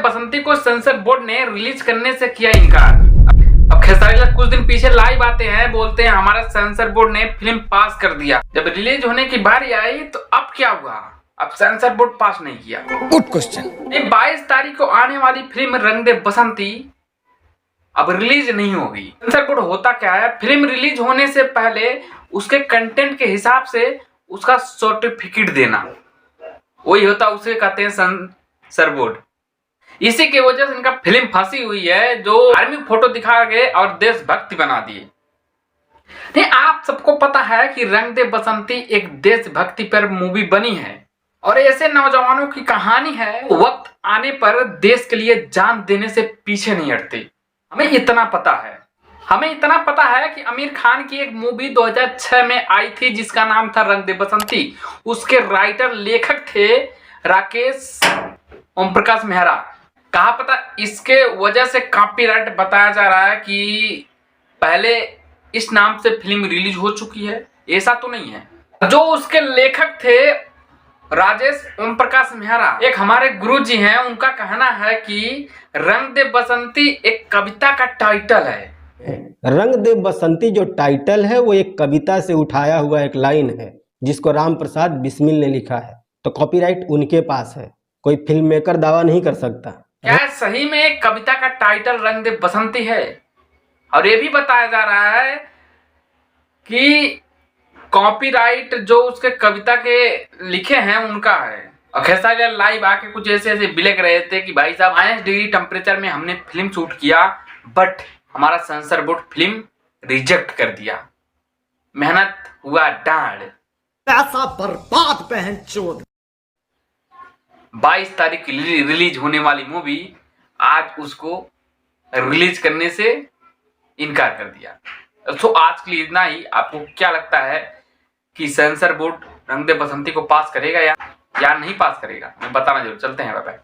बसंती को sensor board ने release करने से किया इनकार। अब खेसारी लाल कुछ दिन पीछे लाइव आते हैं, बोलते हैं हमारा सेंसर बोर्ड ने फिल्म पास कर दिया। जब रिलीज होने की बारी आई तो अब क्या हुआ? अब सेंसर बोर्ड पास नहीं किया। Good question. 22 तारीख को आने वाली फिल्म रंग दे बसंती अब रिलीज नहीं होगी। सेंसर बोर्ड होता क्या है, फिल्म रिलीज होने से पहले उसके कंटेंट के हिसाब से उसका सर्टिफिकेट देना, वही होता, उसे कहते हैं सेंसर बोर्ड। इसी की वजह से इनका फिल्म फंसी हुई है, जो आर्मी फोटो दिखा के और देशभक्ति बना दिए। नहीं, आप सबको पता है कि रंग दे बसंती एक देशभक्ति पर मूवी बनी है और ऐसे नौजवानों की कहानी है, वक्त आने पर देश के लिए जान देने से पीछे नहीं हटते। हमें इतना पता है कि आमिर खान की एक मूवी 2006 में आई थी जिसका नाम था रंग दे बसंती। उसके राइटर लेखक थे राकेश ओम प्रकाश मेहरा। कहा पता इसके वजह से कॉपीराइट बताया जा रहा है कि पहले इस नाम से फिल्म रिलीज हो चुकी है, ऐसा तो नहीं है। जो उसके लेखक थे राजेश ओम प्रकाश मेहरा, एक हमारे गुरुजी हैं, उनका कहना है कि रंग दे बसंती एक कविता का टाइटल है। रंग दे बसंती जो टाइटल है वो एक कविता से उठाया हुआ एक लाइन है जिसको राम प्रसाद बिस्मिल ने लिखा है, तो कॉपीराइट उनके पास है, कोई फिल्म मेकर दावा नहीं कर सकता। क्या सही में एक कविता का टाइटल रंग दे बसंती है? और ये भी बताया जा रहा है कि कॉपीराइट जो उसके कविता के लिखे हैं उनका है। और खेसारी लाल लाइव आके कुछ ऐसे बिलक रहे थे कि भाई साहब 22 डिग्री टेम्परेचर में हमने फिल्म शूट किया, बट हमारा सेंसर बोर्ड फिल्म रिजेक्ट कर दिया, मेहनत हुआ डांड, पैसा बर्बाद बहनचोद। 22 तारीख की रिलीज होने वाली मूवी आज उसको रिलीज करने से इनकार कर दिया। तो आज के लिए इतना ही। आपको क्या लगता है कि सेंसर बोर्ड रंग दे बसंती को पास करेगा या नहीं पास करेगा? मैं बताना जरूर। चलते हैं, बाय बाय।